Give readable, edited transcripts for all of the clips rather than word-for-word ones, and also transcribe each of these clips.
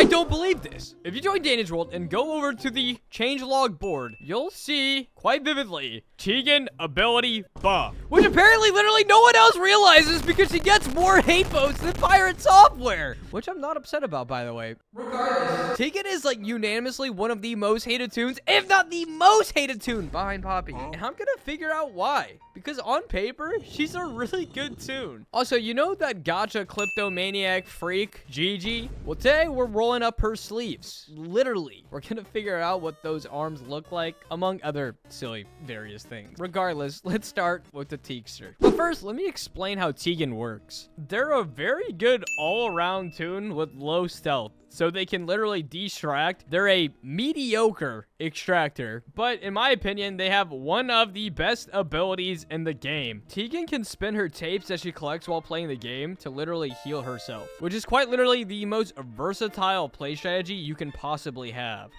I don't believe this. If you join Danish World and go over to the changelog board, you'll see quite vividly Tegan ability buff, which apparently literally no one else realizes because she gets more hate votes than Pirate Software, which I'm not upset about, by the way. Regardless, Tegan is like unanimously one of the most hated Toons, if not the most hated Toon behind Poppy. And I'm gonna figure out why. Because on paper, she's a really good Toon. Also, you know that gacha kleptomaniac freak, Gigi? Well, today we're rolling up her sleeves. Literally. We're gonna figure out what those arms look like, among other silly various things. Regardless, let's start with the Teakster. But first, let me explain how Tegan works. They're a very good all-around Toon with low stealth, so they can literally distract. They're a mediocre extractor, but in my opinion, they have one of the best abilities in the game. Tegan can spin her tapes that she collects while playing the game to literally heal herself, which is quite literally the most versatile play strategy you can possibly have.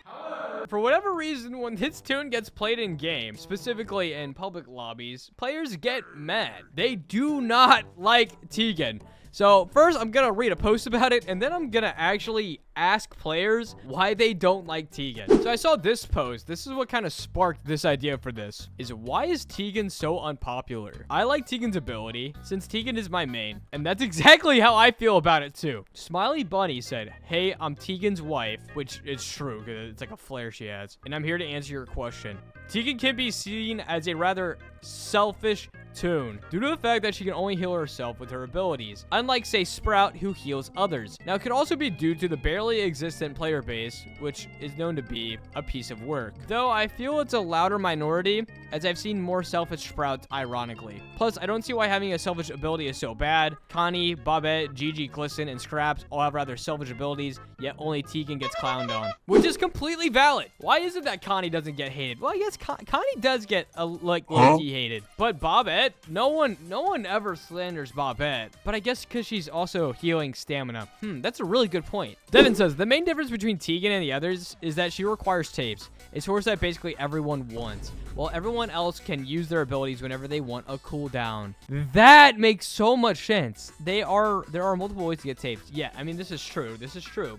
For whatever reason, when this Toon gets played in game, specifically in public lobbies, players get mad. They do not like Tegan. So first, I'm gonna read a post about it, and then I'm gonna actually ask players why they don't like Tegan. So I saw this post. This is what kind of sparked this idea for this, is why is Tegan so unpopular? I like Tegan's ability, since Tegan is my main, and that's exactly how I feel about it too. Smiley Bunny said, hey, I'm Tegan's wife, which is true, because it's like a flare she has, and I'm here to answer your question. Tegan can be seen as a rather selfish Toon due to the fact that she can only heal herself with her abilities, unlike say Sprout, who heals others. Now it could also be due to the barely existent player base, which is known to be a piece of work, though I feel it's a louder minority, as I've seen more selfish Sprouts ironically. Plus, I don't see why having a selfish ability is so bad. Connie, Bobette, Gigi, Glisten, and Scraps all have rather selfish abilities, yet only Tegan gets clowned on, which is completely valid. Why is it that Connie doesn't get hated? Well, I guess Connie does get low-key hated, but Bobette, no one ever slanders Bobette, but I guess because she's also healing stamina. That's a really good point. Devin says, the main difference between Tegan and the others is that she requires tapes, a source that basically everyone wants, while everyone else can use their abilities whenever they want a cooldown. That makes so much sense. There are multiple ways to get tapes. Yeah, I mean, this is true,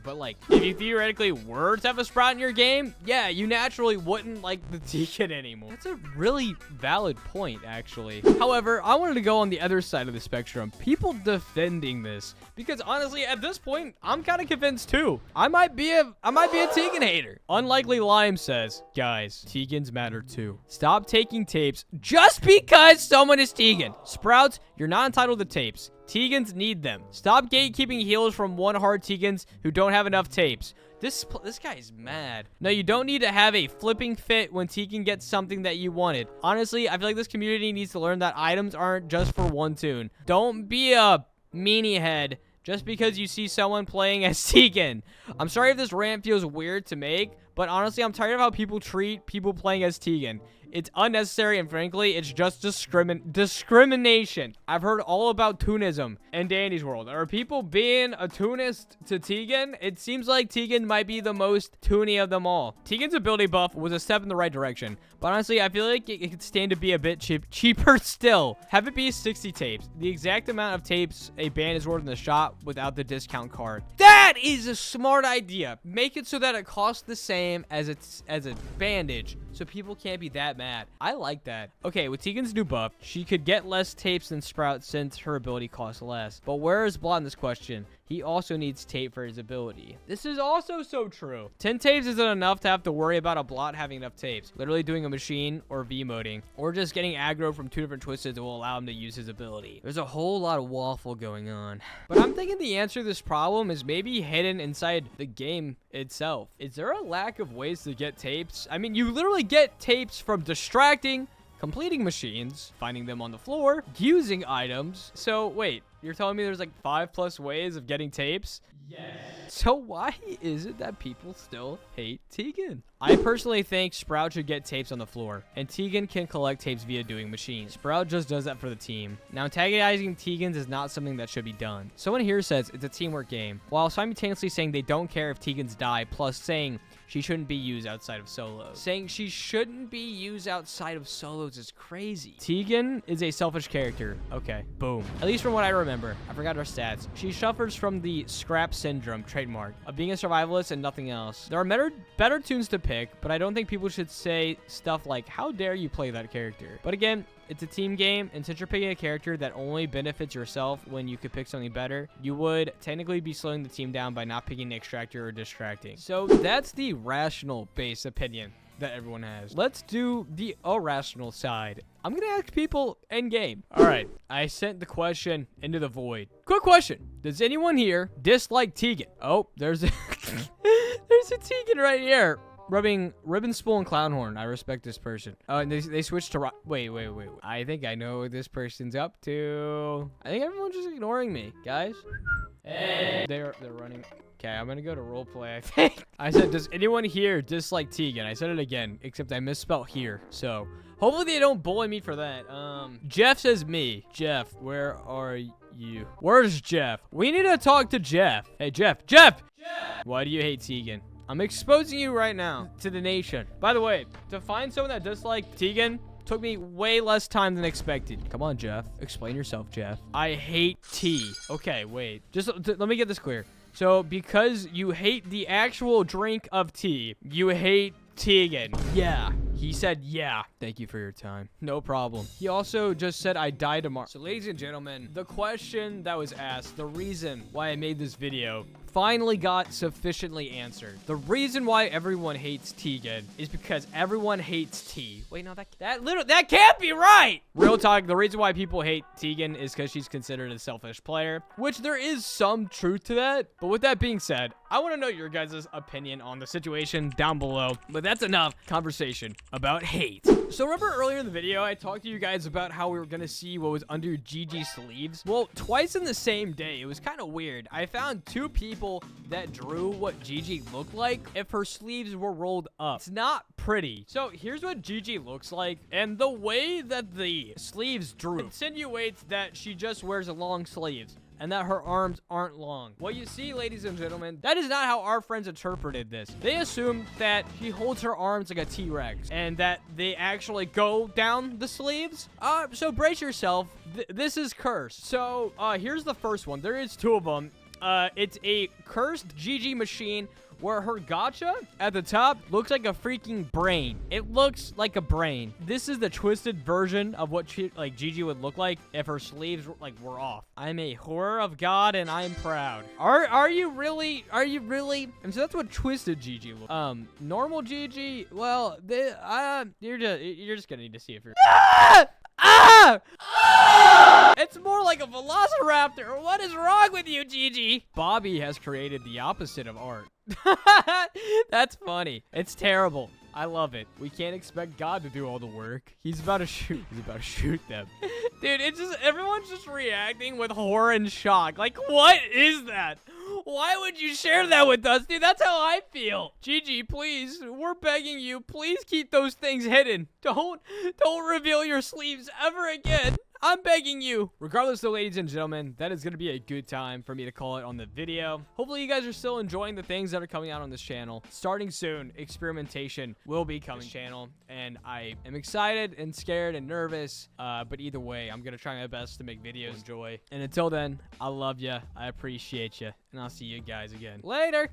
but like, if you theoretically were to have a Sprout in your game, yeah, you naturally wouldn't like the Tegan anymore. That's a really valid point, actually. However, I wanted to go on the other side of the spectrum, people defending this, because honestly, at this point, I'm kind of convinced too. I might be a Tegan hater. Unlikely Lime says, guys, Tegans matter too. Stop taking tapes just because someone is Tegan. Sprouts, you're not entitled to tapes. Tegans need them. Stop gatekeeping healers from one-hard Tegans who don't have enough tapes. This guy is mad. No, you don't need to have a flipping fit when Tegan gets something that you wanted. Honestly, I feel like this community needs to learn that items aren't just for one Toon. Don't be a meanie head just because you see someone playing as Tegan. I'm sorry if this rant feels weird to make, but honestly, I'm tired of how people treat people playing as Tegan. It's unnecessary, and frankly, it's just discrimination. I've heard all about Toonism in Danny's world. Are people being a Toonist to Tegan? It seems like Tegan might be the most Toony of them all. Tegan's ability buff was a step in the right direction, but honestly, I feel like it could stand to be a bit cheaper still. Have it be 60 tapes, the exact amount of tapes a band is worth in the shop without the discount card. That is a smart idea. Make it so that it costs the same as a bandage, so people can't be that mad. I like that. Okay, with Tegan's new buff, she could get less tapes than Sprout since her ability costs less. But where is Blot in this question? He also needs tape for his ability. This is also so true. 10 tapes isn't enough to have to worry about a Blot having enough tapes. Literally doing a machine or V-moding, or just getting aggro from 2 different twisted will allow him to use his ability. There's a whole lot of waffle going on. But I'm thinking the answer to this problem is maybe hidden inside the game itself. Is there a lack of ways to get tapes? I mean, you literally get tapes from distracting, completing machines, finding them on the floor, using items. So wait, you're telling me there's like 5+ ways of getting tapes? Yes. So why is it that people still hate Tegan? I personally think Sprout should get tapes on the floor, and Tegan can collect tapes via doing machines. Sprout just does that for the team. Now, antagonizing Tegans is not something that should be done. Someone here says it's a teamwork game, while simultaneously saying they don't care if Tegans die, plus saying she shouldn't be used outside of solos. Saying she shouldn't be used outside of solos is crazy. Tegan is a selfish character. Okay, boom. At least from what I remember. I forgot her stats. She suffers from the scrap syndrome trademark of being a survivalist and nothing else. There are better tunes to pick, but I don't think people should say stuff like, how dare you play that character? But again, it's a team game, and since you're picking a character that only benefits yourself when you could pick something better, you would technically be slowing the team down by not picking the extractor or distracting. So that's the rational base opinion that everyone has. Let's do the irrational side. I'm gonna ask people in game. All right, I sent the question into the void. Quick question: does anyone here dislike Tegan? Oh, there's a there's a Tegan right here. Rubbing ribbon, spool, and clown horn. I respect this person. Oh, and they switched to wait. I think I know what this person's up to. I think everyone's just ignoring me, guys. Hey, they're running. Okay, I'm gonna go to roleplay, I think. I said, does anyone here dislike Tegan? I said it again, except I misspelled here. So hopefully they don't bully me for that. Jeff says me. Jeff, where are you? Where's Jeff? We need to talk to Jeff. Hey, Jeff. Why do you hate Tegan? I'm exposing you right now to the nation. By the way, to find someone that disliked Tegan took me way less time than expected. Come on, Jeff. Explain yourself, Jeff. I hate tea. Okay, wait. Just let me get this clear. So, because you hate the actual drink of tea, you hate Tegan. Yeah. He said, yeah. Thank you for your time. No problem. He also just said, I die tomorrow. So, ladies and gentlemen, the question that was asked, the reason why I made this video, finally got sufficiently answered. The reason why everyone hates Tegan is because everyone hates tea. Wait, no, that can't be right. Real talk, the reason why people hate Tegan is because she's considered a selfish player, which there is some truth to that. But with that being said, I want to know your guys' opinion on the situation down below. But that's enough conversation about hate. So remember earlier in the video, I talked to you guys about how we were going to see what was under Gigis Sleeves? Well, twice in the same day. It was kind of weird. I found two people that drew what Gigi looked like if her sleeves were rolled up. It's not pretty. So here's what Gigi looks like, and the way that the sleeves drew insinuates that she just wears long sleeves and that her arms aren't long. What you see, ladies and gentlemen, that is not how our friends interpreted this. They assumed that she holds her arms like a T-Rex and that they actually go down the sleeves. So brace yourself. This is cursed. So here's the first one. There is two of them. It's a cursed Gigi machine where her gacha at the top looks like a freaking brain. It looks like a brain. This is the twisted version of what Gigi would look like if her sleeves were off. I'm a whore of God and I'm proud. Are you really? And so that's what twisted Gigi looks. Normal Gigi, well, you're just gonna need to see if you're. It's more like a velociraptor. What is wrong with you, Gigi? Bobby has created the opposite of art. That's funny. It's terrible. I love it. We can't expect God to do all the work. He's about to shoot them. Dude, it's just, everyone's just reacting with horror and shock. Like, what is that? Why would you share that with us? Dude, that's how I feel. Gigi, please, we're begging you. Please keep those things hidden. Don't reveal your sleeves ever again. I'm begging you. Regardless though, ladies and gentlemen, that is going to be a good time for me to call it on the video. Hopefully you guys are still enjoying the things that are coming out on this channel. Starting soon, experimentation will be coming to the channel, and I am excited and scared and nervous. But either way, I'm going to try my best to make videos enjoy. And until then, I love you. I appreciate you. And I'll see you guys again later.